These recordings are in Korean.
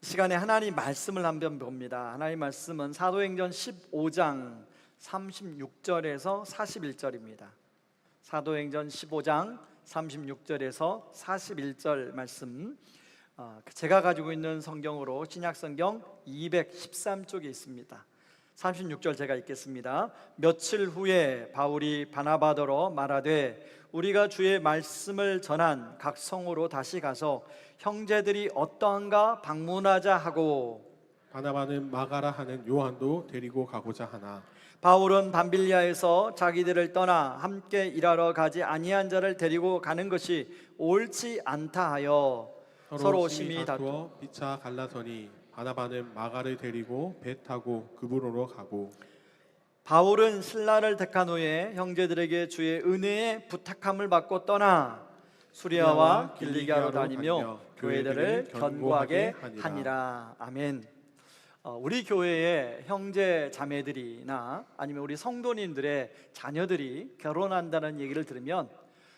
시간에 하나님 말씀을 한번 봅니다. 하나님 말씀은 사도행전 15장 36절에서 41절입니다. 사도행전 15장 36절에서 41절 말씀, 제가 가지고 있는 성경으로 신약성경 213쪽에 있습니다. 36절 제가 읽겠습니다. 며칠 후에 바울이 바나바더러 말하되 우리가 주의 말씀을 전한 각 성으로 다시 가서 형제들이 어떠한가 방문하자 하고, 바나바는 마가라 하는 요한도 데리고 가고자 하나 바울은 밤빌리아에서 자기들을 떠나 함께 일하러 가지 아니한 자를 데리고 가는 것이 옳지 않다 하여 서로 심히 다투어 피차 갈라서니 바나바는 마가를 데리고 배 타고 그브로로 가고, 바울은 신라를 택한 후에 형제들에게 주의 은혜에 부탁함을 받고 떠나 수리아와 길리기아로 다니며 교회들을 견고하게 하니라. 아멘. 우리 교회의 형제 자매들이나 아니면 우리 성도님들의 자녀들이 결혼한다는 얘기를 들으면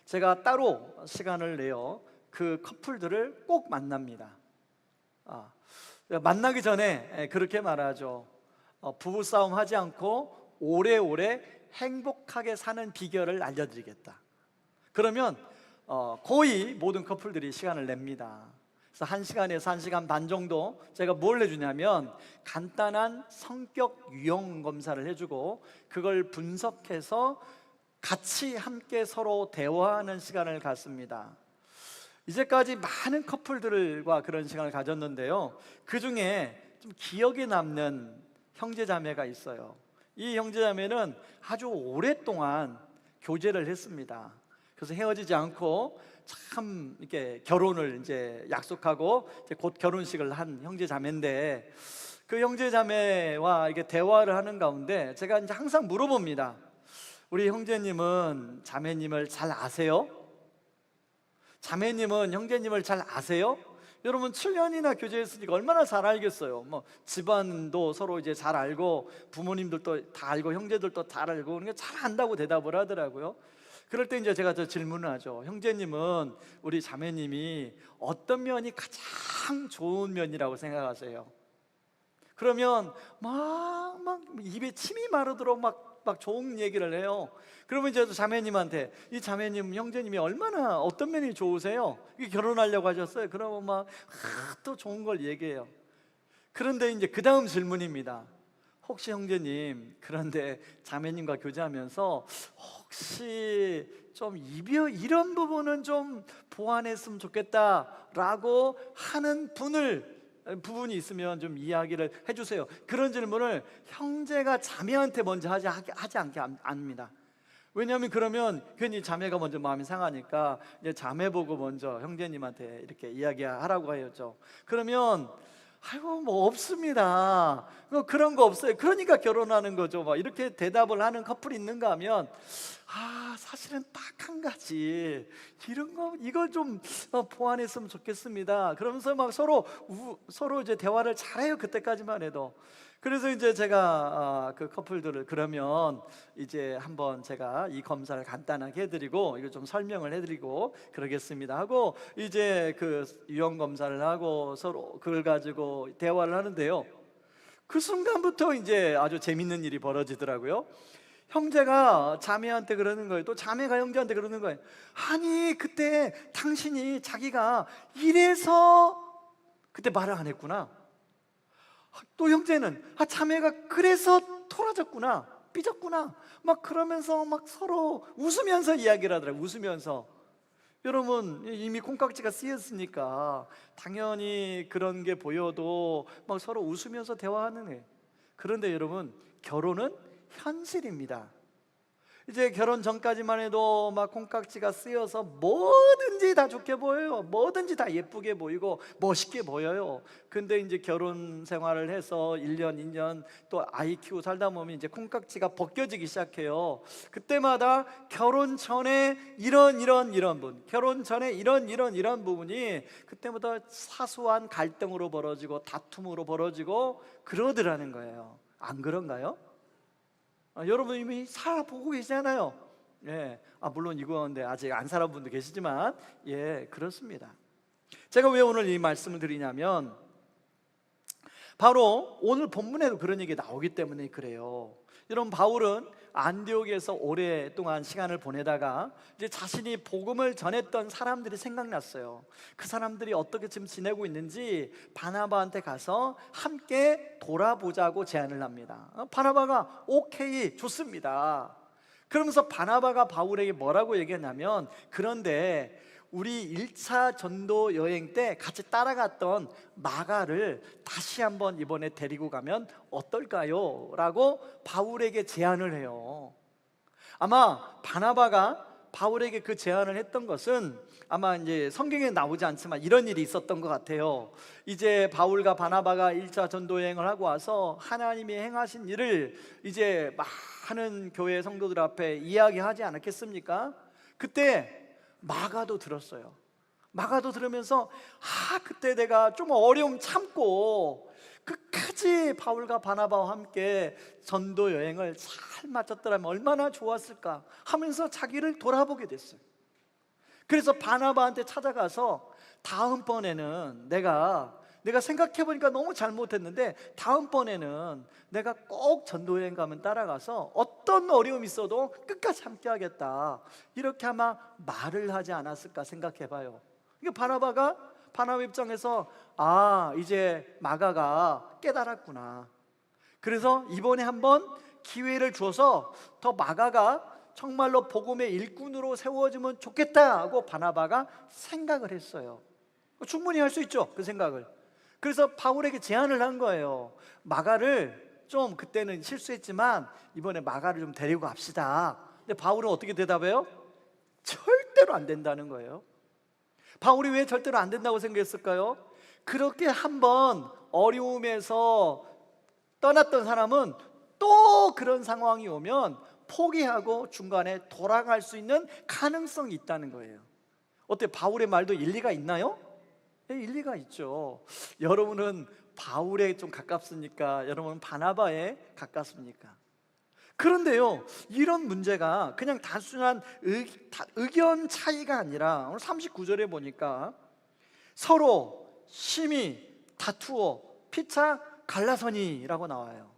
제가 따로 시간을 내어 그 커플들을 꼭 만납니다. 만나기 전에 그렇게 말하죠. 부부싸움 하지 않고 오래오래 행복하게 사는 비결을 알려드리겠다. 그러면 거의 모든 커플들이 시간을 냅니다. 그래서 1시간에서 1시간 반 정도 제가 뭘 해주냐면 간단한 성격 유형 검사를 해주고 그걸 분석해서 같이 함께 서로 대화하는 시간을 갖습니다. 이제까지 많은 커플들과 그런 시간을 가졌는데요, 그 중에 좀 기억에 남는 형제자매가 있어요. 이 형제자매는 아주 오랫동안 교제를 했습니다. 그래서 헤어지지 않고 참 이렇게 결혼을 이제 약속하고 이제 곧 결혼식을 한 형제자매인데, 그 형제자매와 이게 대화를 하는 가운데 제가 이제 항상 물어봅니다. 우리 형제님은 자매님을 잘 아세요? 자매님은 형제님을 잘 아세요? 여러분 7년이나 교제했으니까 얼마나 잘 알겠어요. 뭐 집안도 서로 이제 잘 알고 부모님들도 다 알고 형제들도 잘 알고 그러니까 잘 안다고 대답을 하더라고요. 그럴 때 이제 제가 저 질문을 하죠. 형제님은 우리 자매님이 어떤 면이 가장 좋은 면이라고 생각하세요? 그러면 막 입에 침이 마르도록 막 좋은 얘기를 해요. 그러면 이제 자매님한테 이 자매님 형제님이 얼마나 어떤 면이 좋으세요? 이게 결혼하려고 하셨어요? 그러면 또 좋은 걸 얘기해요. 그런데 이제 그 다음 질문입니다. 혹시 형제님, 그런데 자매님과 교제하면서 혹시 좀 이런 부분은 좀 보완했으면 좋겠다라고 하는 부분이 있으면 좀 이야기를 해주세요. 그런 질문을 형제가 자매한테 먼저 하지 않게 합니다. 왜냐하면 그러면 괜히 자매가 먼저 마음이 상하니까 이제 자매 보고 먼저 형제님한테 이렇게 이야기하라고 하였죠. 그러면 아이고 뭐 없습니다. 그런 거 없어요. 그러니까 결혼하는 거죠. 막 이렇게 대답을 하는 커플이 있는가 하면 사실은 딱 한 가지 이걸 좀 보완했으면 좋겠습니다. 그러면서 막 서로 이제 대화를 잘해요. 그때까지만 해도. 그래서 이제 제가 그 커플들을 그러면 이제 한번 제가 이 검사를 간단하게 해드리고 이거 좀 설명을 해드리고 그러겠습니다 하고 이제 그 유형 검사를 하고 서로 그걸 가지고 대화를 하는데요, 그 순간부터 이제 아주 재밌는 일이 벌어지더라고요. 형제가 자매한테 그러는 거예요. 또 자매가 형제한테 그러는 거예요. 아니 그때 당신이 자기가 이래서 그때 말을 안 했구나. 또 형제는 자매가 그래서 토라졌구나, 삐졌구나, 막 그러면서 막 서로 웃으면서 이야기를 하더라고요. 웃으면서. 여러분 이미 콩깍지가 쓰였으니까 당연히 그런 게 보여도 막 서로 웃으면서 대화하는 거예요. 그런데 여러분 결혼은 현실입니다. 이제 결혼 전까지만 해도 막 콩깍지가 쓰여서 뭐든지 다 좋게 보여요. 뭐든지 다 예쁘게 보이고 멋있게 보여요. 근데 이제 결혼 생활을 해서 1년, 2년 또 아이 키우고 살다 보면 이제 콩깍지가 벗겨지기 시작해요. 그때마다 결혼 전에 이런 부분, 결혼 전에 이런 부분이 그때부터 사소한 갈등으로 벌어지고 다툼으로 벌어지고 그러더라는 거예요. 안 그런가요? 여러분 이미 살아보고 계시잖아요. 예, 물론 이 가운데 아직 안 살아본 분도 계시지만 그렇습니다. 제가 왜 오늘 이 말씀을 드리냐면 바로 오늘 본문에도 그런 얘기 나오기 때문에 그래요. 여러분, 바울은 안디옥에서 오랫동안 시간을 보내다가 이제 자신이 복음을 전했던 사람들이 생각났어요. 그 사람들이 어떻게 지금 지내고 있는지 바나바한테 가서 함께 돌아보자고 제안을 합니다. 바나바가 오케이, 좋습니다. 그러면서 바나바가 바울에게 뭐라고 얘기했냐면, 그런데 우리 1차 전도 여행 때 같이 따라갔던 마가를 다시 한번 이번에 데리고 가면 어떨까요? 라고 바울에게 제안을 해요. 아마 바나바가 바울에게 그 제안을 했던 것은 아마 이제 성경에 나오지 않지만 이런 일이 있었던 것 같아요. 이제 바울과 바나바가 1차 전도 여행을 하고 와서 하나님이 행하신 일을 이제 많은 교회 성도들 앞에 이야기하지 않았겠습니까? 그때 마가도 들었어요. 마가도 들으면서 그때 내가 좀 어려움 참고 끝까지 바울과 바나바와 함께 전도 여행을 잘 마쳤더라면 얼마나 좋았을까 하면서 자기를 돌아보게 됐어요. 그래서 바나바한테 찾아가서 다음번에는 내가 생각해보니까 너무 잘못했는데 다음번에는 내가 꼭 전도여행 가면 따라가서 어떤 어려움이 있어도 끝까지 함께 하겠다, 이렇게 아마 말을 하지 않았을까 생각해봐요. 이게 바나바 입장에서 이제 마가가 깨달았구나, 그래서 이번에 한번 기회를 줘서 더 마가가 정말로 복음의 일꾼으로 세워지면 좋겠다 하고 바나바가 생각을 했어요. 충분히 할 수 있죠, 그 생각을. 그래서 바울에게 제안을 한 거예요. 마가를 좀, 그때는 실수했지만 이번에 마가를 좀 데리고 갑시다. 근데 바울은 어떻게 대답해요? 절대로 안 된다는 거예요. 바울이 왜 절대로 안 된다고 생각했을까요? 그렇게 한번 어려움에서 떠났던 사람은 또 그런 상황이 오면 포기하고 중간에 돌아갈 수 있는 가능성이 있다는 거예요. 어때, 바울의 말도 일리가 있나요? 네, 일리가 있죠. 여러분은 바울에 좀 가깝습니까? 여러분은 바나바에 가깝습니까? 그런데요, 이런 문제가 그냥 단순한 의견 차이가 아니라 오늘 39절에 보니까 서로 심히 다투어 피차 갈라서니라고 나와요.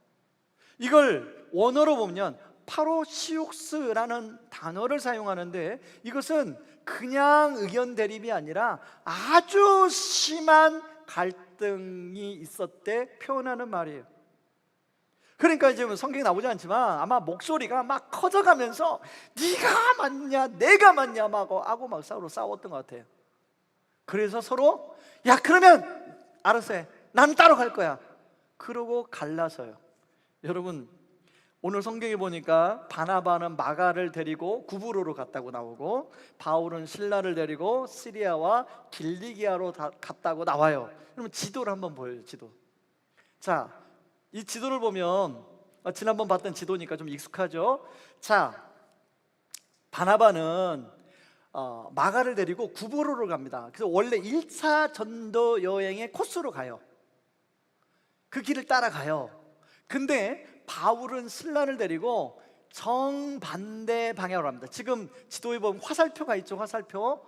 이걸 원어로 보면 파로시옥스라는 단어를 사용하는데, 이것은 그냥 의견 대립이 아니라 아주 심한 갈등이 있었대 표현하는 말이에요. 그러니까 지금 성경에 나오지 않지만 아마 목소리가 막 커져가면서 네가 맞냐 내가 맞냐 하고 막 서로 싸웠던 것 같아요. 그래서 서로 그러면 알았어 해, 나는 따로 갈 거야, 그러고 갈라서요. 여러분, 오늘 성경에 보니까 바나바는 마가를 데리고 구브로로 갔다고 나오고, 바울은 실라를 데리고 시리아와 길리기아로 갔다고 나와요. 그러면 지도를 한번 보여요. 지도. 자, 이 지도를 보면 지난번 봤던 지도니까 좀 익숙하죠. 자, 바나바는 마가를 데리고 구브로로 갑니다. 그래서 원래 1차 전도 여행의 코스로 가요. 그 길을 따라가요. 근데 바울은 신라를 데리고 정반대 방향으로 갑니다. 지금 지도에 보면 화살표가 있죠, 화살표.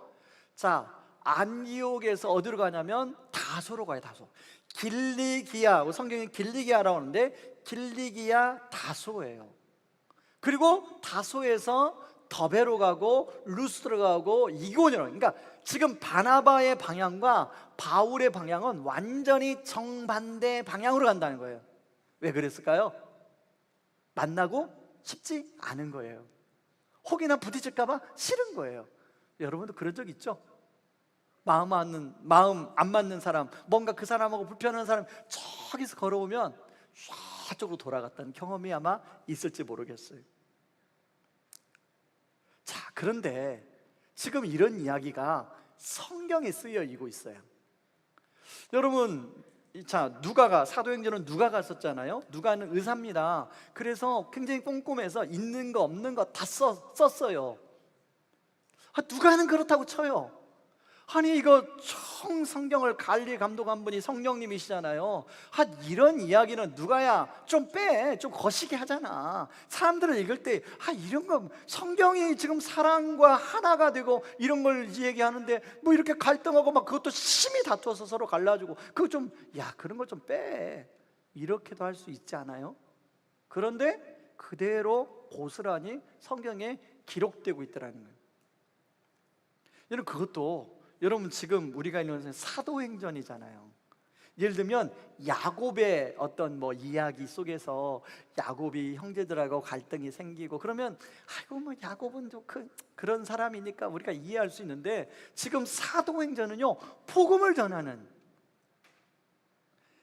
자, 안디옥에서 어디로 가냐면 다소로 가요. 다소. 길리기아, 성경에 길리기아라고 하는데 길리기아 다소예요. 그리고 다소에서 더베로 가고 루스드로 가고 이고니로. 그러니까 지금 바나바의 방향과 바울의 방향은 완전히 정반대 방향으로 간다는 거예요. 왜 그랬을까요? 만나고 싶지 않은 거예요. 혹이나 부딪힐까 봐 싫은 거예요. 여러분도 그런 적 있죠? 마음 안 맞는 사람, 뭔가 그 사람하고 불편한 사람 저기서 걸어오면 저쪽으로 돌아갔다는 경험이 아마 있을지 모르겠어요. 자, 그런데 지금 이런 이야기가 성경에 쓰여지고 있어요. 여러분, 자, 누가가, 사도행전은 누가가 썼잖아요. 누가는 의사입니다. 그래서 굉장히 꼼꼼해서 있는 거 없는 거 다 썼어요. 누가는 그렇다고 쳐요. 아니, 이거 총 성경을 관리 감독한 분이 성령님이시잖아요. 이런 이야기는 누가야 좀 빼, 좀 거시기 하잖아. 사람들을 읽을 때 이런 거 성경이 지금 사랑과 하나가 되고 이런 걸 얘기하는데 이렇게 갈등하고 막 그것도 심히 다투어서 서로 갈라지고 그거 좀 그런 걸 좀 빼. 이렇게도 할 수 있지 않아요? 그런데 그대로 고스란히 성경에 기록되고 있더라는 거예요. 여러분, 그것도 여러분 지금 우리가 있는 것은 사도행전이잖아요. 예를 들면 야곱의 어떤 이야기 속에서 야곱이 형제들하고 갈등이 생기고 그러면 아이고 야곱은 좀 그런 사람이니까 우리가 이해할 수 있는데, 지금 사도행전은요 복음을 전하는,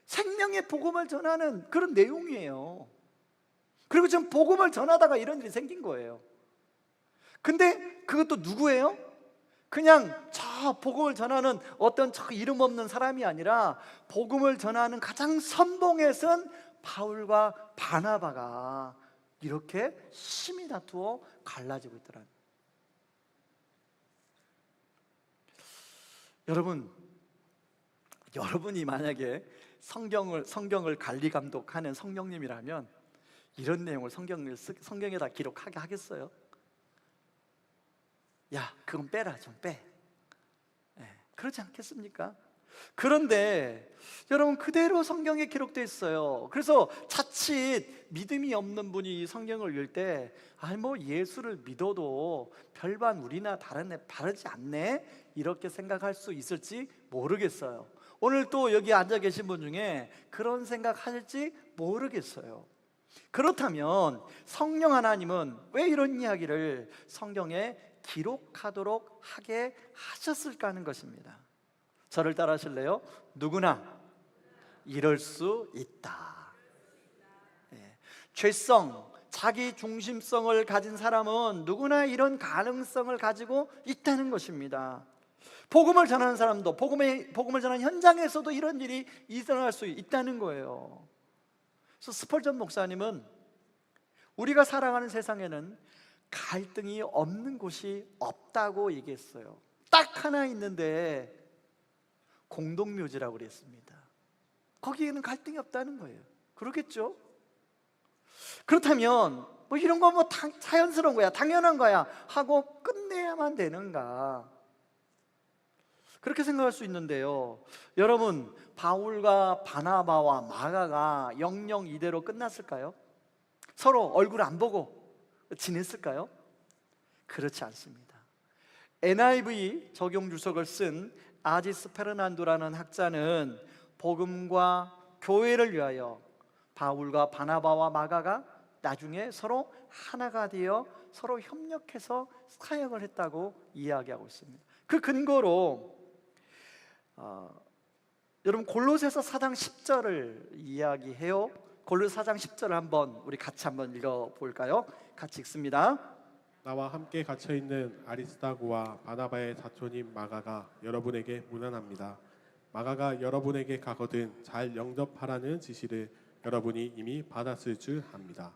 생명의 복음을 전하는 그런 내용이에요. 그리고 지금 복음을 전하다가 이런 일이 생긴 거예요. 근데 그것도 누구예요? 그냥 저 복음을 전하는 어떤 저 이름 없는 사람이 아니라 복음을 전하는 가장 선봉에 선 바울과 바나바가 이렇게 심히 다투어 갈라지고 있더라. 여러분이 만약에 성경을 관리 감독하는 성령님이라면 이런 내용을 성경에다 기록하게 하겠어요? 야, 그건 빼라, 좀 빼. 그러지 않겠습니까? 그런데 여러분, 그대로 성경에 기록되어 있어요. 그래서 자칫 믿음이 없는 분이 성경을 읽을 때 예수를 믿어도 별반 우리나 다르지 않네, 이렇게 생각할 수 있을지 모르겠어요. 오늘 또 여기 앉아 계신 분 중에 그런 생각하실지 모르겠어요. 그렇다면 성령 하나님은 왜 이런 이야기를 성경에 기록하도록 하게 하셨을까 하는 것입니다. 저를 따라 하실래요? 누구나 이럴 수 있다. 죄성, 자기 중심성을 가진 사람은 누구나 이런 가능성을 가지고 있다는 것입니다. 복음을 전하는 사람도 복음을 전하는 현장에서도 이런 일이 일어날 수 있다는 거예요. 그래서 스펄전 목사님은 우리가 살아가는 세상에는 갈등이 없는 곳이 없다고 얘기했어요. 딱 하나 있는데 공동묘지라고 그랬습니다. 거기에는 갈등이 없다는 거예요. 그렇겠죠? 그렇다면 이런 거 자연스러운 거야, 당연한 거야 하고 끝내야만 되는가? 그렇게 생각할 수 있는데요. 여러분, 바울과 바나바와 마가가 영영 이대로 끝났을까요? 서로 얼굴 안 보고 지냈을까요? 그렇지 않습니다. NIV 적용 주석을 쓴 아지스 페르난도라는 학자는 복음과 교회를 위하여 바울과 바나바와 마가가 나중에 서로 하나가 되어 서로 협력해서 사역을 했다고 이야기하고 있습니다. 그 근거로 여러분, 골로새서 4장 10절을 이야기해요. 골로새 4장 10절을 한번 우리 같이 한번 읽어볼까요? 같이 읽습니다. 나와 함께 갇혀 있는 아리스다고와 바나바의 사촌인 마가가 여러분에게 문안합니다. 마가가 여러분에게 가거든 잘 영접하라는 지시를 여러분이 이미 받았을 줄 압니다.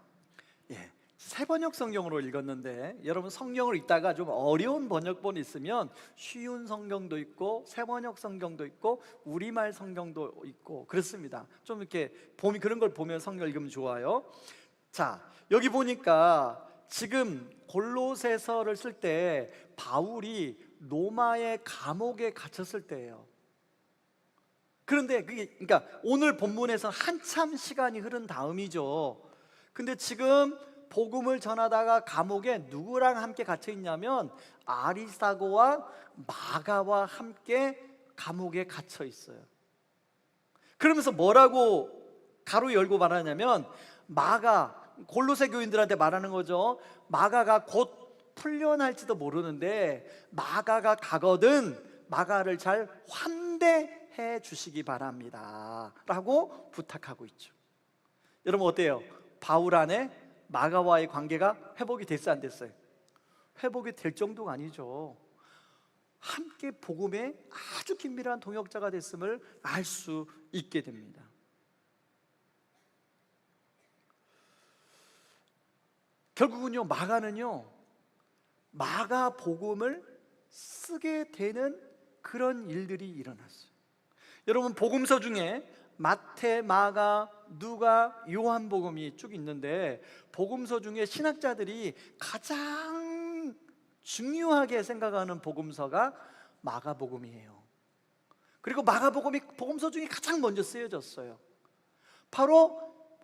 새 번역 성경으로 읽었는데, 여러분 성경을 읽다가 좀 어려운 번역본이 있으면 쉬운 성경도 있고 새 번역 성경도 있고 우리말 성경도 있고 그렇습니다. 좀 이렇게 그런 걸 보면 성경 읽으면 좋아요. 자, 여기 보니까 지금 골로새서를 쓸 때 바울이 로마의 감옥에 갇혔을 때예요. 그런데 그러니까 오늘 본문에서는 한참 시간이 흐른 다음이죠. 근데 지금 복음을 전하다가 감옥에 누구랑 함께 갇혀 있냐면 아리스다고와 마가와 함께 감옥에 갇혀 있어요. 그러면서 뭐라고 가로 열고 말하냐면, 골로새 교인들한테 말하는 거죠. 마가가 곧 풀려날지도 모르는데 마가가 가거든 마가를 잘 환대해 주시기 바랍니다 라고 부탁하고 있죠. 여러분 어때요? 바울 안에 마가와의 관계가 회복이 됐어요, 안 됐어요? 회복이 될 정도가 아니죠. 함께 복음의 아주 긴밀한 동역자가 됐음을 알 수 있게 됩니다. 결국은요, 마가 복음을 쓰게 되는 그런 일들이 일어났어요. 여러분, 복음서 중에 마태, 마가, 누가, 요한복음이 쭉 있는데 복음서 중에 신학자들이 가장 중요하게 생각하는 복음서가 마가복음이에요. 그리고 마가복음이 복음서 중에 가장 먼저 쓰여졌어요. 바로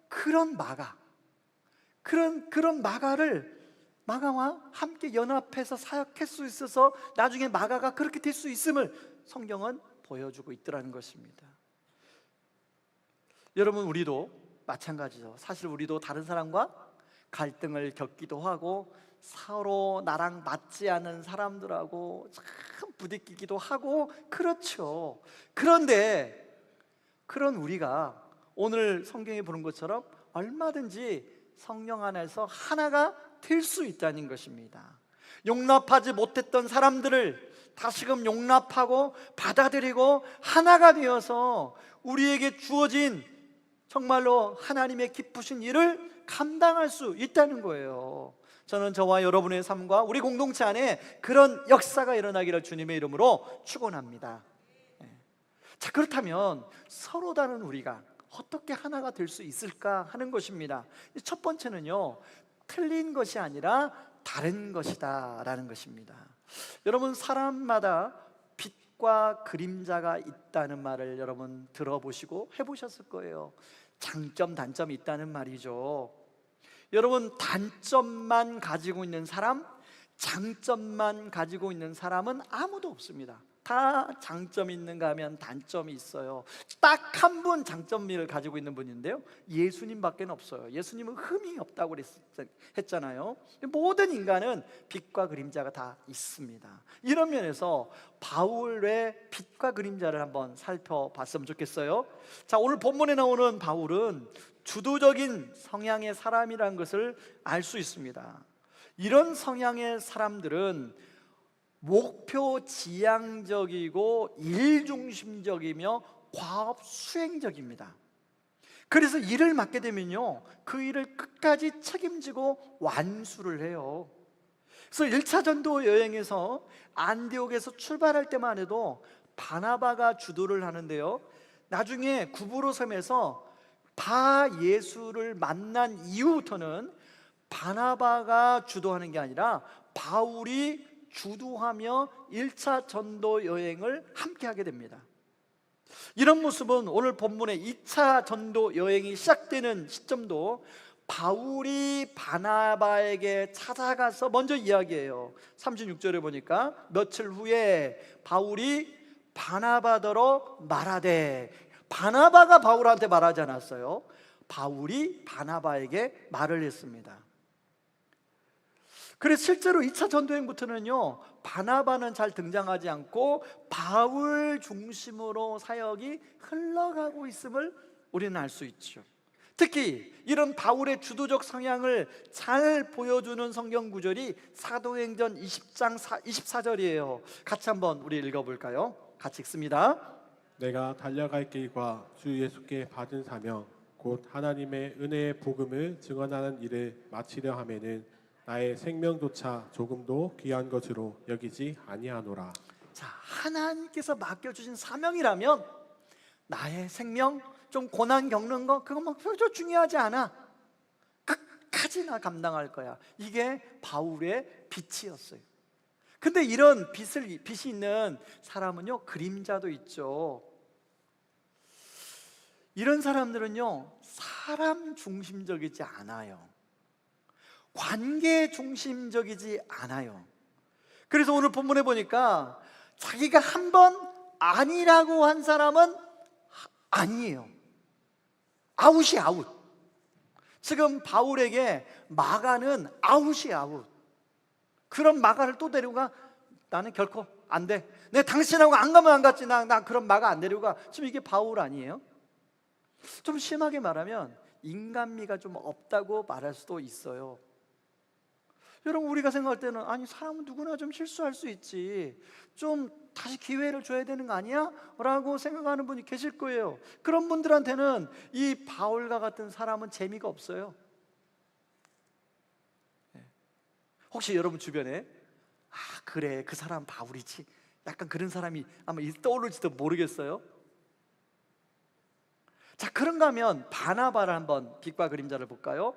그런 그런 마가와 함께 연합해서 사역할 수 있어서 나중에 마가가 그렇게 될 수 있음을 성경은 보여주고 있더라는 것입니다. 여러분, 우리도 마찬가지죠. 사실 우리도 다른 사람과 갈등을 겪기도 하고 서로 나랑 맞지 않은 사람들하고 참 부딪히기도 하고 그렇죠. 그런데 그런 우리가 오늘 성경에 보는 것처럼 얼마든지 성령 안에서 하나가 될 수 있다는 것입니다. 용납하지 못했던 사람들을 다시금 용납하고 받아들이고 하나가 되어서 우리에게 주어진 정말로 하나님의 기쁘신 일을 감당할 수 있다는 거예요. 저는 저와 여러분의 삶과 우리 공동체 안에 그런 역사가 일어나기를 주님의 이름으로 축원합니다. 자, 그렇다면 서로 다른 우리가 어떻게 하나가 될 수 있을까 하는 것입니다. 첫 번째는요, 틀린 것이 아니라 다른 것이다 라는 것입니다. 여러분, 사람마다 빛과 그림자가 있다는 말을 여러분 들어보시고 해보셨을 거예요. 장점, 단점이 있다는 말이죠. 여러분, 단점만 가지고 있는 사람, 장점만 가지고 있는 사람은 아무도 없습니다. 다 장점이 있는가 하면 단점이 있어요. 딱 한 분 장점을 가지고 있는 분인데요, 예수님밖에 없어요. 예수님은 흠이 없다고 했잖아요. 모든 인간은 빛과 그림자가 다 있습니다. 이런 면에서 바울의 빛과 그림자를 한번 살펴봤으면 좋겠어요. 자, 오늘 본문에 나오는 바울은 주도적인 성향의 사람이라는 것을 알 수 있습니다. 이런 성향의 사람들은 목표 지향적이고 일중심적이며 과업 수행적입니다. 그래서 일을 맡게 되면요, 그 일을 끝까지 책임지고 완수를 해요. 그래서 1차 전도 여행에서 안디옥에서 출발할 때만 해도 바나바가 주도를 하는데요, 나중에 구브로 섬에서 바 예수를 만난 이후부터는 바나바가 주도하는 게 아니라 바울이 주도하며 1차 전도 여행을 함께 하게 됩니다. 이런 모습은 오늘 본문의 2차 전도 여행이 시작되는 시점도 바울이 바나바에게 찾아가서 먼저 이야기해요. 36절에 보니까 며칠 후에 바울이 바나바더러 말하되, 바나바가 바울한테 말하지 않았어요. 바울이 바나바에게 말을 했습니다. 그래서 실제로 2차 전도행부터는요, 바나바는 잘 등장하지 않고 바울 중심으로 사역이 흘러가고 있음을 우리는 알 수 있죠. 특히 이런 바울의 주도적 성향을 잘 보여주는 성경 구절이 사도행전 20장 24절이에요. 같이 한번 우리 읽어볼까요? 같이 읽습니다. 내가 달려갈 길과 주 예수께 받은 사명 곧 하나님의 은혜의 복음을 증언하는 일을 마치려 하면은 나의 생명조차 조금도 귀한 것으로 여기지 아니하노라. 자, 하나님께서 맡겨주신 사명이라면 나의 생명, 좀 고난 겪는 거 그건 뭐 별로 중요하지 않아. 끝까지 나 감당할 거야. 이게 바울의 빛이었어요. 근데 이런 빛이 있는 사람은요, 그림자도 있죠. 이런 사람들은요, 사람 중심적이지 않아요. 관계 중심적이지 않아요. 그래서 오늘 본문에 보니까 자기가 한 번 아니라고 한 사람은 아니에요. 아웃이 아웃. 지금 바울에게 마가는 아웃이 아웃. 그런 마가를 또 데리고 가? 나는 결코 안 돼. 내 당신하고 안 가면 안 갔지. 나 그런 마가 안 데리고 가. 지금 이게 바울 아니에요? 좀 심하게 말하면 인간미가 좀 없다고 말할 수도 있어요. 여러분, 우리가 생각할 때는 아니, 사람은 누구나 좀 실수할 수 있지, 좀 다시 기회를 줘야 되는 거 아니야? 라고 생각하는 분이 계실 거예요. 그런 분들한테는 이 바울과 같은 사람은 재미가 없어요. 혹시 여러분 주변에 그래, 그 사람 바울이지, 약간 그런 사람이 아마 떠오를지도 모르겠어요. 자, 그런가 하면 바나바를 한번 빛과 그림자를 볼까요?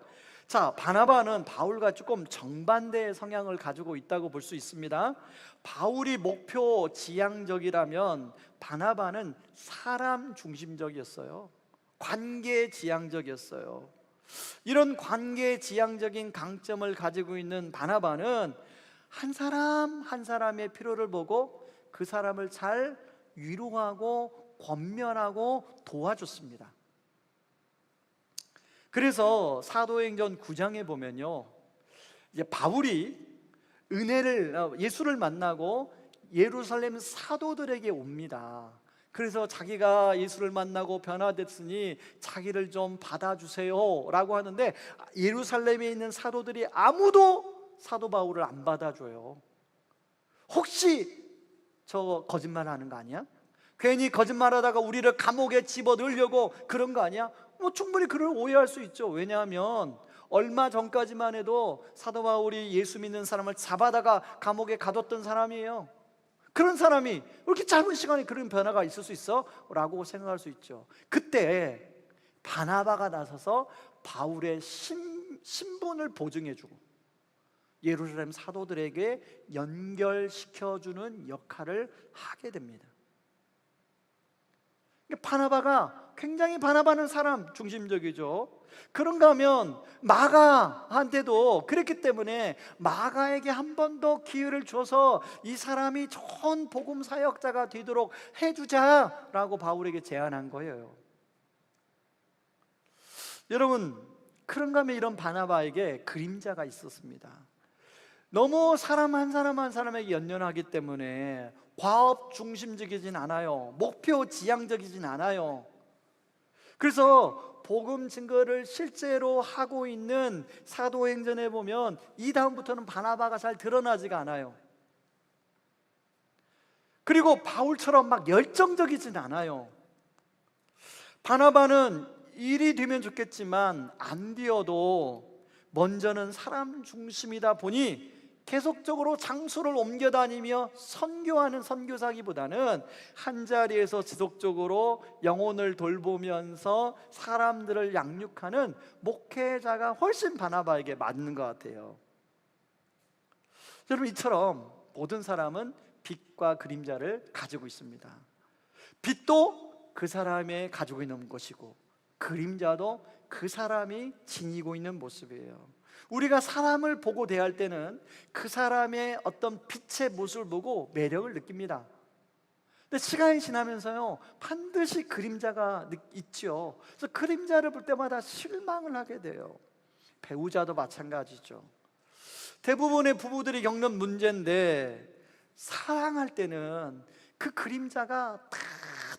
자, 바나바는 바울과 조금 정반대의 성향을 가지고 있다고 볼 수 있습니다. 바울이 목표 지향적이라면 바나바는 사람 중심적이었어요. 관계지향적이었어요. 이런 관계지향적인 강점을 가지고 있는 바나바는 한 사람 한 사람의 필요를 보고 그 사람을 잘 위로하고 권면하고 도와줬습니다. 그래서 사도행전 9장에 보면요, 이제 바울이 예수를 만나고 예루살렘 사도들에게 옵니다. 그래서 자기가 예수를 만나고 변화됐으니 자기를 좀 받아주세요 라고 하는데, 예루살렘에 있는 사도들이 아무도 사도 바울을 안 받아줘요. 혹시 저 거짓말하는 거 아니야? 괜히 거짓말하다가 우리를 감옥에 집어넣으려고 그런 거 아니야? 충분히 그를 오해할 수 있죠. 왜냐하면 얼마 전까지만 해도 사도 바울이 예수 믿는 사람을 잡아다가 감옥에 가뒀던 사람이에요. 그런 사람이 이렇게 짧은 시간에 그런 변화가 있을 수 있어? 라고 생각할 수 있죠. 그때 바나바가 나서서 바울의 신분을 보증해주고 예루살렘 사도들에게 연결시켜주는 역할을 하게 됩니다. 바나바가 굉장히 바나바는 사람 중심적이죠. 그런가 하면 마가한테도 그랬기 때문에 마가에게 한 번 더 기회를 줘서 이 사람이 좋은 복음 사역자가 되도록 해주자라고 바울에게 제안한 거예요. 여러분, 그런가 하면 이런 바나바에게 그림자가 있었습니다. 너무 사람 한 사람 한 사람에게 연연하기 때문에 과업 중심적이진 않아요. 목표 지향적이진 않아요. 그래서 복음 증거를 실제로 하고 있는 사도행전에 보면 이 다음부터는 바나바가 잘 드러나지가 않아요. 그리고 바울처럼 막 열정적이진 않아요. 바나바는 일이 되면 좋겠지만 안 되어도 먼저는 사람 중심이다 보니 계속적으로 장소를 옮겨 다니며 선교하는 선교사기보다는 한자리에서 지속적으로 영혼을 돌보면서 사람들을 양육하는 목회자가 훨씬 바나바에게 맞는 것 같아요. 여러분, 이처럼 모든 사람은 빛과 그림자를 가지고 있습니다. 빛도 그 사람이 가지고 있는 것이고 그림자도 그 사람이 지니고 있는 모습이에요. 우리가 사람을 보고 대할 때는 그 사람의 어떤 빛의 모습을 보고 매력을 느낍니다. 근데 시간이 지나면서요, 반드시 그림자가 있죠. 그래서 그림자를 볼 때마다 실망을 하게 돼요. 배우자도 마찬가지죠. 대부분의 부부들이 겪는 문제인데, 사랑할 때는 그 그림자가 다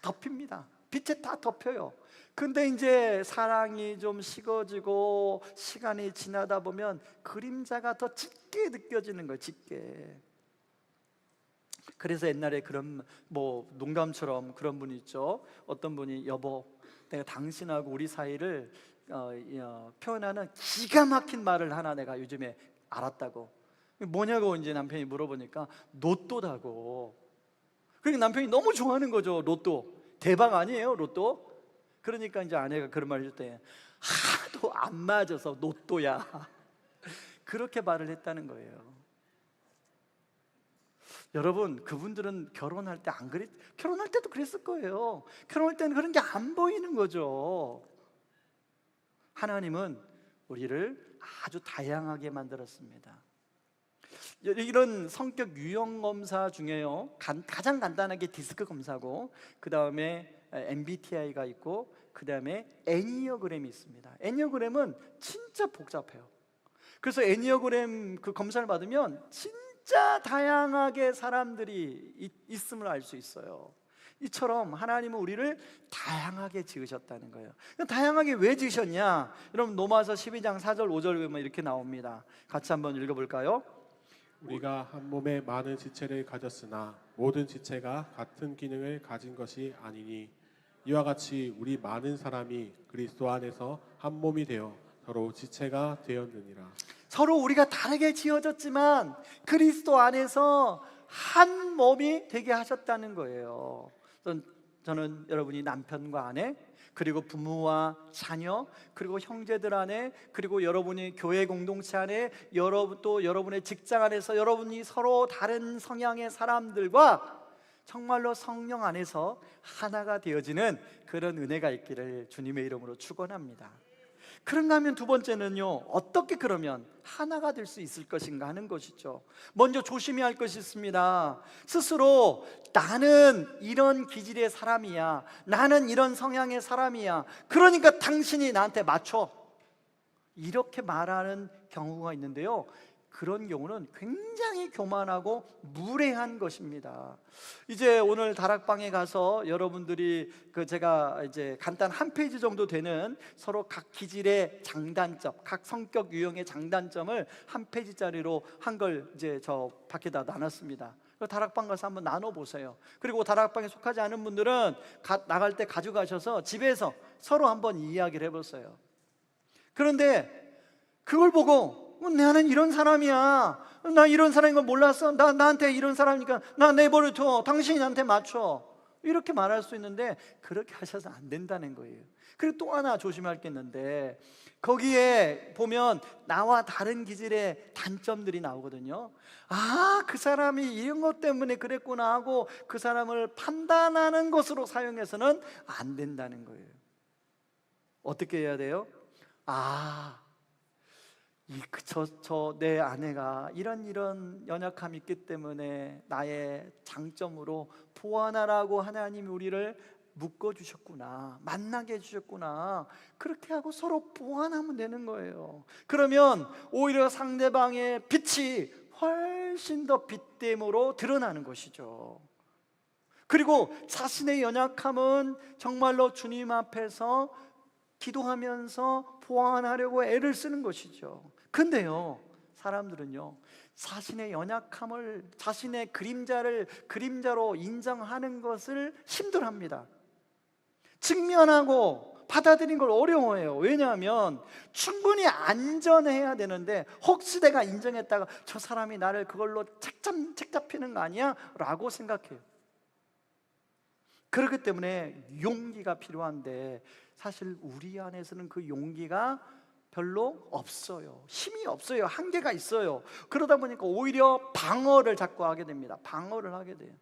덮입니다. 빛에 다 덮여요. 근데 이제 사랑이 좀 식어지고 시간이 지나다 보면 그림자가 더 짙게 느껴지는 거예요. 짙게. 그래서 옛날에 그런 농담처럼 그런 분이 있죠. 어떤 분이 여보, 내가 당신하고 우리 사이를 표현하는 기가 막힌 말을 하나 내가 요즘에 알았다고. 뭐냐고 이제 남편이 물어보니까 로또다고. 그러니까 남편이 너무 좋아하는 거죠. 로또 대박 아니에요, 로또? 그러니까 이제 아내가 그런 말을 할 때 하도 안 맞아서 로또야 그렇게 말을 했다는 거예요. 여러분, 그분들은 결혼할 때 안 결혼할 때도 그랬을 거예요. 결혼할 때는 그런 게 안 보이는 거죠. 하나님은 우리를 아주 다양하게 만들었습니다. 이런 성격 유형 검사 중에요, 가장 간단하게 디스크 검사고, 그 다음에 MBTI가 있고, 그 다음에 애니어그램이 있습니다. 애니어그램은 진짜 복잡해요. 그래서 애니어그램 그 검사를 받으면 진짜 다양하게 사람들이 있음을 알 수 있어요. 이처럼 하나님은 우리를 다양하게 지으셨다는 거예요. 다양하게 왜 지으셨냐? 여러분, 로마서 12장 4절 5절 보면 이렇게 나옵니다. 같이 한번 읽어볼까요? 우리가 한 몸에 많은 지체를 가졌으나 모든 지체가 같은 기능을 가진 것이 아니니 이와 같이 우리 많은 사람이 그리스도 안에서 한 몸이 되어 서로 지체가 되었느니라. 서로 우리가 다르게 지어졌지만 그리스도 안에서 한 몸이 되게 하셨다는 거예요. 저는 여러분이 남편과 아내, 그리고 부모와 자녀, 그리고 형제들 안에, 그리고 여러분이 교회 공동체 안에, 또 여러분의 직장 안에서 여러분이 서로 다른 성향의 사람들과 정말로 성령 안에서 하나가 되어지는 그런 은혜가 있기를 주님의 이름으로 축원합니다. 그런가 하면 두 번째는요, 어떻게 그러면 하나가 될 수 있을 것인가 하는 것이죠. 먼저 조심해야 할 것이 있습니다. 스스로 나는 이런 기질의 사람이야, 나는 이런 성향의 사람이야, 그러니까 당신이 나한테 맞춰, 이렇게 말하는 경우가 있는데요, 그런 경우는 굉장히 교만하고 무례한 것입니다. 이제 오늘 다락방에 가서 여러분들이 제가 이제 간단 한 페이지 정도 되는 서로 각 기질의 장단점, 각 성격 유형의 장단점을 한 페이지짜리로 한 걸 이제 저 밖에다 나눴습니다. 다락방 가서 한번 나눠보세요. 그리고 다락방에 속하지 않은 분들은 나갈 때 가져가셔서 집에서 서로 한번 이야기를 해보세요. 그런데 그걸 보고 나는 이런 사람이야, 나 이런 사람인 걸 몰랐어, 나한테 이런 사람이니까 나 내버려둬, 당신이 나한테 맞춰, 이렇게 말할 수 있는데 그렇게 하셔서 안 된다는 거예요. 그리고 또 하나 조심할 게 있는데, 거기에 보면 나와 다른 기질의 단점들이 나오거든요. 아, 그 사람이 이런 것 때문에 그랬구나 하고 그 사람을 판단하는 것으로 사용해서는 안 된다는 거예요. 어떻게 해야 돼요? 내 아내가 이런 연약함이 있기 때문에 나의 장점으로 보완하라고 하나님이 우리를 묶어주셨구나, 만나게 해주셨구나, 그렇게 하고 서로 보완하면 되는 거예요. 그러면 오히려 상대방의 빛이 훨씬 더 빛됨으로 드러나는 것이죠. 그리고 자신의 연약함은 정말로 주님 앞에서 기도하면서 보완하려고 애를 쓰는 것이죠. 근데요, 사람들은요, 자신의 연약함을, 자신의 그림자를 그림자로 인정하는 것을 힘들어합니다. 직면하고 받아들이는 걸 어려워해요. 왜냐하면 충분히 안전해야 되는데 혹시 내가 인정했다가 저 사람이 나를 그걸로 책 잡히는 거 아니야? 라고 생각해요. 그렇기 때문에 용기가 필요한데 사실 우리 안에서는 그 용기가 별로 없어요. 힘이 없어요. 한계가 있어요. 그러다 보니까 오히려 방어를 자꾸 하게 됩니다. 방어를 하게 돼요.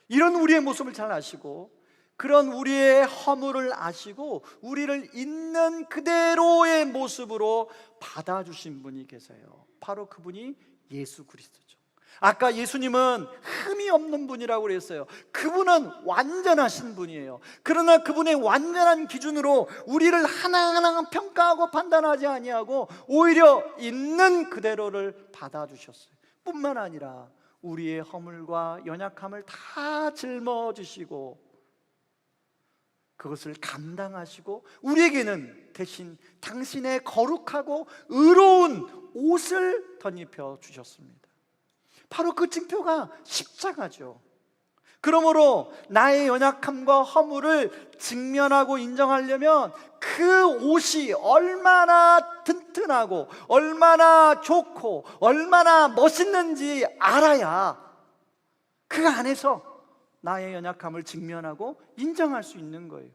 이런 우리의 모습을 잘 아시고, 그런 우리의 허물을 아시고 우리를 있는 그대로의 모습으로 받아주신 분이 계세요. 바로 그분이 예수 그리스도죠. 아까 예수님은 흠이 없는 분이라고 그랬어요. 그분은 완전하신 분이에요. 그러나 그분의 완전한 기준으로 우리를 하나하나 평가하고 판단하지 아니하고 오히려 있는 그대로를 받아주셨어요. 뿐만 아니라 우리의 허물과 연약함을 다 짊어지시고 그것을 감당하시고 우리에게는 대신 당신의 거룩하고 의로운 옷을 덧입혀 주셨습니다. 바로 그 징표가 십자가죠. 그러므로 나의 연약함과 허물을 직면하고 인정하려면 그 옷이 얼마나 튼튼하고 얼마나 좋고 얼마나 멋있는지 알아야 그 안에서 나의 연약함을 직면하고 인정할 수 있는 거예요.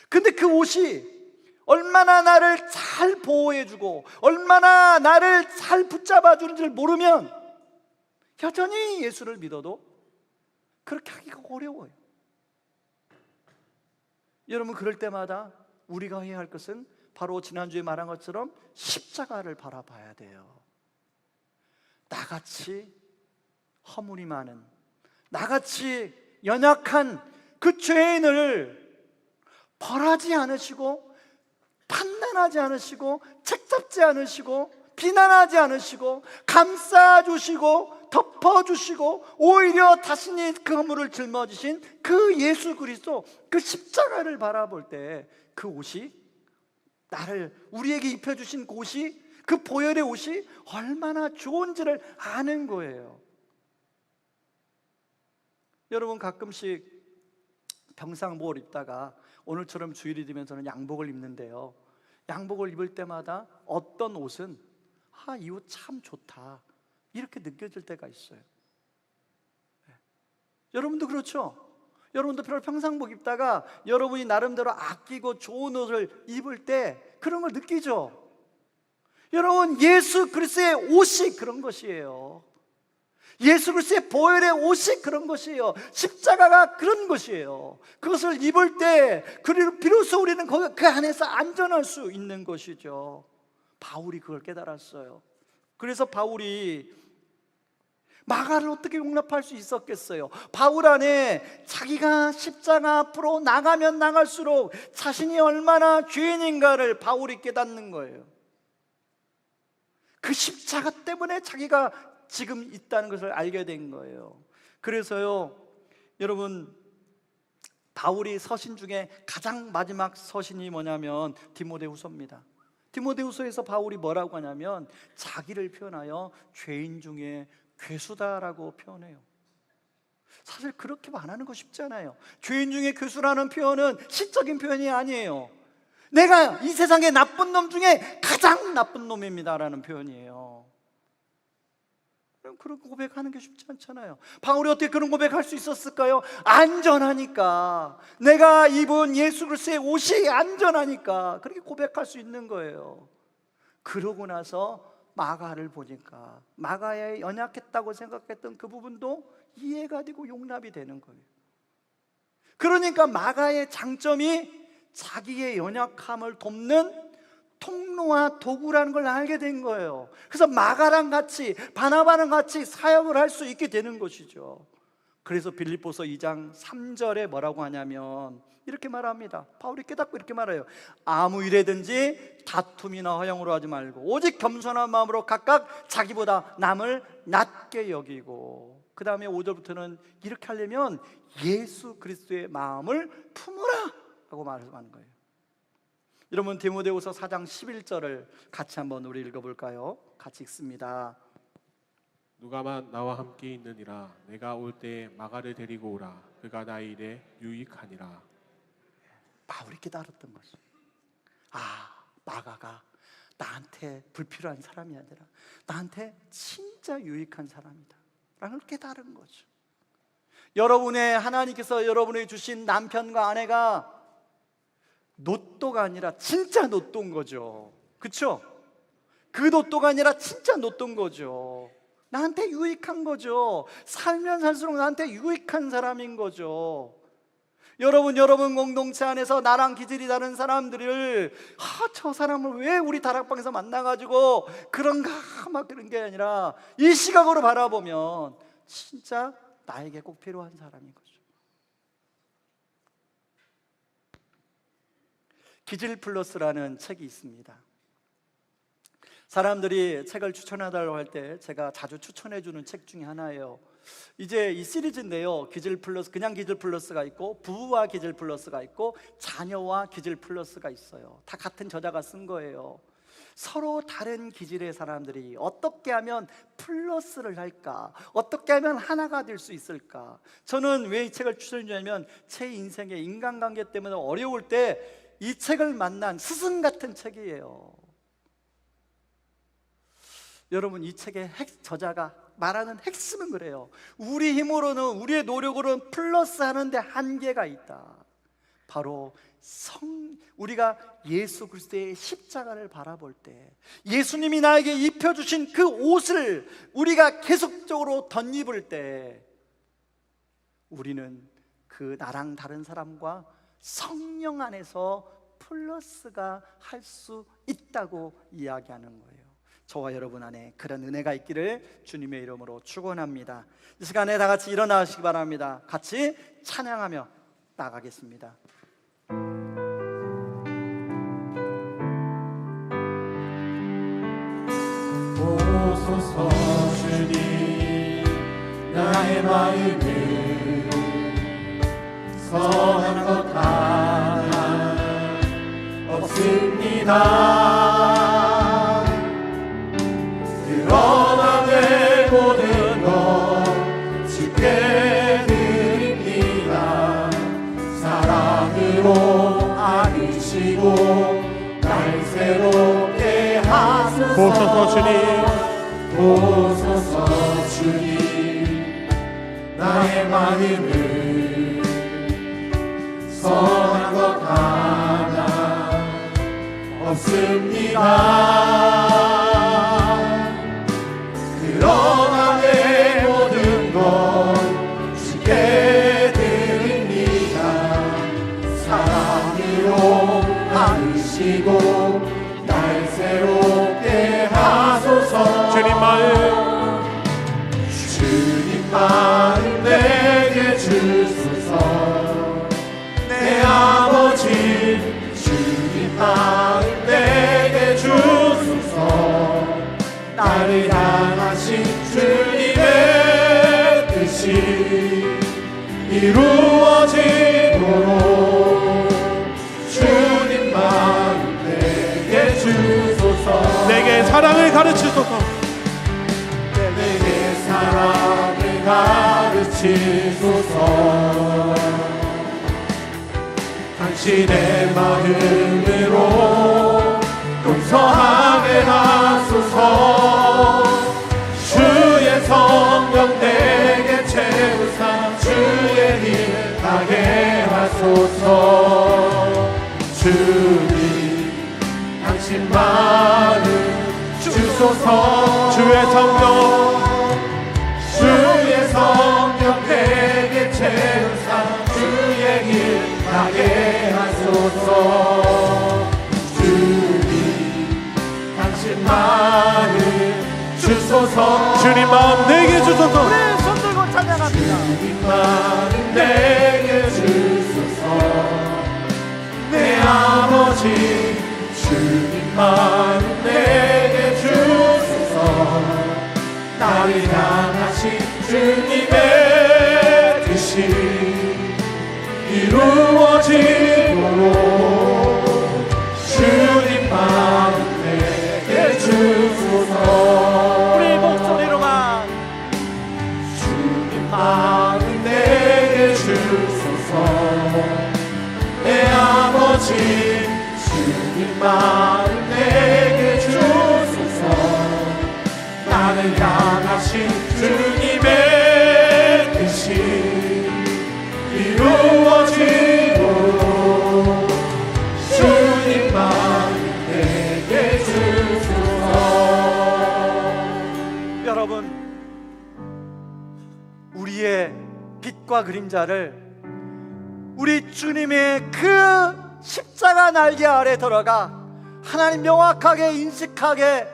근데 그 옷이 얼마나 나를 잘 보호해주고 얼마나 나를 잘 붙잡아 주는지를 모르면 여전히 예수를 믿어도 그렇게 하기가 어려워요. 여러분, 그럴 때마다 우리가 해야 할 것은 바로 지난주에 말한 것처럼 십자가를 바라봐야 돼요. 나같이 허물이 많은, 나같이 연약한 그 죄인을 벌하지 않으시고 판단하지 않으시고 책잡지 않으시고 비난하지 않으시고 감싸주시고 덮어주시고 오히려 자신이 그 허물을 짊어지신 그 예수 그리스도, 그 십자가를 바라볼 때 그 옷이, 우리에게 입혀주신 그 옷이, 그 보혈의 옷이 얼마나 좋은지를 아는 거예요. 여러분, 가끔씩 평상복을 입다가 오늘처럼 주일이 되면 저는 양복을 입는데요, 양복을 입을 때마다 어떤 옷은 이 옷 참 좋다 이렇게 느껴질 때가 있어요. 여러분도 그렇죠? 여러분도 평상복 입다가 여러분이 나름대로 아끼고 좋은 옷을 입을 때 그런 걸 느끼죠? 여러분, 예수 그리스도의 옷이 그런 것이에요. 예수 그리스도의 보혈의 옷이 그런 것이에요. 십자가가 그런 것이에요. 그것을 입을 때 비로소 우리는 그 안에서 안전할 수 있는 것이죠. 바울이 그걸 깨달았어요. 그래서 바울이 마가를 어떻게 용납할 수 있었겠어요? 바울 안에 자기가 십자가 앞으로 나가면 나갈수록 자신이 얼마나 죄인인가를 바울이 깨닫는 거예요. 그 십자가 때문에 자기가 지금 있다는 것을 알게 된 거예요. 그래서요, 여러분, 바울이 서신 중에 가장 마지막 서신이 뭐냐면 디모데후서입니다. 디모데후서에서 바울이 뭐라고 하냐면 자기를 표현하여 죄인 중에 괴수다라고 표현해요. 사실 그렇게 말하는 거 쉽지 않아요. 죄인 중에 괴수라는 표현은 시적인 표현이 아니에요. 내가 이 세상의 나쁜 놈 중에 가장 나쁜 놈입니다라는 표현이에요. 그런 고백하는 게 쉽지 않잖아요. 바울이 어떻게 그런 고백할 수 있었을까요? 안전하니까, 내가 입은 예수 그리스도의 옷이 안전하니까 그렇게 고백할 수 있는 거예요. 그러고 나서 마가를 보니까 마가에 연약했다고 생각했던 그 부분도 이해가 되고 용납이 되는 거예요. 그러니까 마가의 장점이 자기의 연약함을 돕는 통로와 도구라는 걸 알게 된 거예요. 그래서 마가랑 같이, 바나바랑 같이 사역을 할 수 있게 되는 것이죠. 그래서 빌립보서 2장 3절에 뭐라고 하냐면 이렇게 말합니다. 바울이 깨닫고 이렇게 말해요. 아무 일에든지 다툼이나 허영으로 하지 말고 오직 겸손한 마음으로 각각 자기보다 남을 낮게 여기고, 그 다음에 5절부터는 이렇게 하려면 예수 그리스도의 마음을 품으라 라고 말하는 거예요. 여러분, 디모데후서 4장 11절을 같이 한번 우리 읽어볼까요? 같이 읽습니다. 누가만 나와 함께 있느니라. 내가 올 때에 마가를 데리고 오라. 그가 나의 일에 유익하니라. 바울이 깨달았던 거죠. 마가가 나한테 불필요한 사람이 아니라 나한테 진짜 유익한 사람이다 라는 걸 깨달은 거죠. 여러분의 하나님께서 여러분에게 주신 남편과 아내가 노또가 아니라 진짜 노또인 거죠. 그렇죠? 그 노또가 아니라 진짜 노또인 거죠. 나한테 유익한 거죠. 살면 살수록 나한테 유익한 사람인 거죠. 여러분 공동체 안에서 나랑 기질이 다른 사람들을 저 사람을 왜 우리 다락방에서 만나가지고 그런가 막 그런 게 아니라 이 시각으로 바라보면 진짜 나에게 꼭 필요한 사람인 거죠. 기질 플러스라는 책이 있습니다. 사람들이 책을 추천해달라고 할 때 제가 자주 추천해주는 책 중에 하나예요. 이제 이 시리즈인데요, 기질 플러스, 그냥 기질 플러스가 있고 부부와 기질 플러스가 있고 자녀와 기질 플러스가 있어요. 다 같은 저자가 쓴 거예요. 서로 다른 기질의 사람들이 어떻게 하면 플러스를 할까, 어떻게 하면 하나가 될 수 있을까. 저는 왜 이 책을 추천해 주냐면 제 인생의 인간관계 때문에 어려울 때 이 책을 만난 스승 같은 책이에요. 여러분, 이 책의 저자가 말하는 핵심은 그래요. 우리 힘으로는, 우리의 노력으로는 플러스 하는데 한계가 있다. 바로 우리가 예수 그리스도의 십자가를 바라볼 때 예수님이 나에게 입혀주신 그 옷을 우리가 계속적으로 덧입을 때 우리는 그 나랑 다른 사람과 성령 안에서 플러스가 할 수 있다고 이야기하는 거예요. 저와 여러분 안에 그런 은혜가 있기를 주님의 이름으로 축원합니다. 이 시간에 다 같이 일어나시기 바랍니다. 같이 찬양하며 나가겠습니다. 오소서 주님, 나의 마음을 선한 것 하나 없습니다. 그러나 내 모든 것 주께 드립니다. 사랑으로 안으시고 날 새롭게 하소서. 오소서 주님, 오소서 주님, 나의 마음을 선한 것 하나 없습니다. 그러나 내 모든 하시고 날 새롭게 하소서. 주님 마음 내게 주소서. 내 아버지 주님 마음 내게 주소서. 나를 향하신 주님의 뜻이 이루어지도록 주님 마음 내게 주소서. 내게 사랑을 가르치소서. 내게 사랑을 가르치소서. 당신의 마음으로 용서하게 하소서. 주의 성령 내게 채우사 주의 일 하게 하소서. 주님 당신 마음 주소서. 주의 성령 내게 채우사 주의 일 하게 하소서. 주님 당신 마음 주소서. 주님 마음 내게 주소서. 우리 손 들고 찬양합니다. 주님 마음 내게 주소서. 내 아버지 주님 마음 내게 주소서. 나를 향하신 주님의 뜻이 이루어지도록 주님 마음 내게 주소서. 우리 목소리로만 주님 마음 내게 주소서. 내 아버지 주님 마음 내게 주소서. 나를 향하신 주님의 뜻이 이루어지도록 주님 마음 내게 주소서. 여러분, 우리의 빛과 그림자를 우리 주님의 그 십자가 날개 아래 들어가 하나님 명확하게 인식하게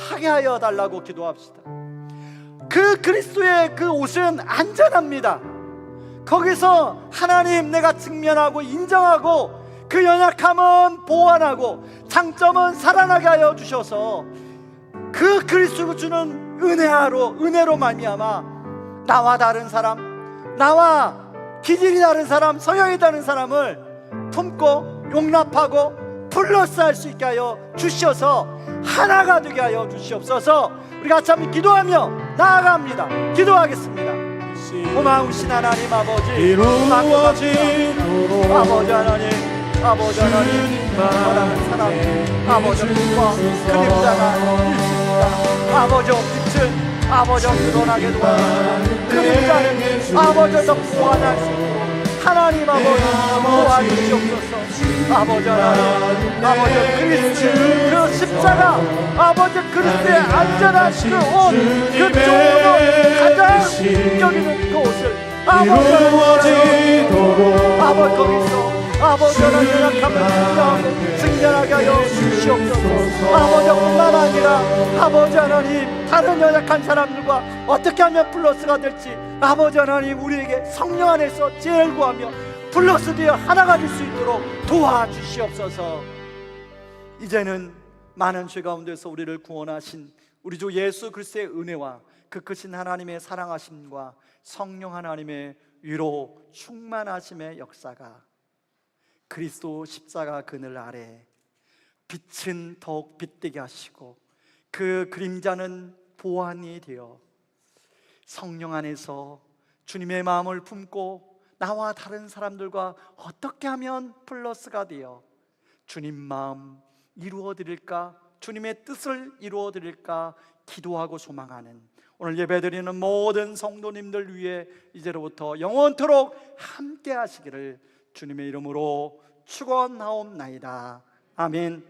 하게 하여 달라고 기도합시다. 그 그리스도의 그 옷은 안전합니다. 거기서 하나님 내가 직면하고 인정하고 그 연약함은 보완하고 장점은 살아나게 하여 주셔서 그 그리스도가 주는 은혜로 말미암아 나와 다른 사람, 나와 기질이 다른 사람, 성향이 다른 사람을 품고 용납하고 플러스할 수 있게 하여 주셔서 하나가 되게 하여 주시옵소서. 우리 같이 한번 기도하며 나아갑니다. 기도하겠습니다. 고마우신 하나님 아버지, 이루어지도록 아버지 하나님, 아버지 하나님, 사랑하는 사람, 아버지 빛과 그림자가 있습니다. 아버지 빛은 아버지 드러나게 도와주시고 그림자는 아버지 더 보완할 수 있도록 하나님 아버지 도와주시옵소서. 아버지 하나님, 아버지 그리스도 그 십자가, 아버지 그리스도의 안전한 그 옷, 그 좋은 옷, 가장 인격있는 그 옷을 아버지 아버지 거기서 아버지 하나님 연약함을 인정하고 승전하게 하여 주시옵소서. 아버지 뿐만 아니라 아버지 하나님 다른 연약한 사람들과 어떻게 하면 플러스가 될지 아버지 하나님 우리에게 성령 안에서 지혜를 구하며 플러스 되어 하나가 될 수 있도록 도와주시옵소서. 이제는 많은 죄 가운데서 우리를 구원하신 우리 주 예수 그리스도의 은혜와 그 크신 하나님의 사랑하심과 성령 하나님의 위로 충만하심의 역사가 그리스도 십자가 그늘 아래 빛은 더욱 빛되게 하시고 그 그림자는 보완이 되어 성령 안에서 주님의 마음을 품고 나와 다른 사람들과 어떻게 하면 플러스가 되어 주님 마음 이루어 드릴까, 주님의 뜻을 이루어 드릴까 기도하고 소망하는 오늘 예배드리는 모든 성도님들 위해 이제로부터 영원토록 함께 하시기를 주님의 이름으로 축원하옵나이다. 아멘.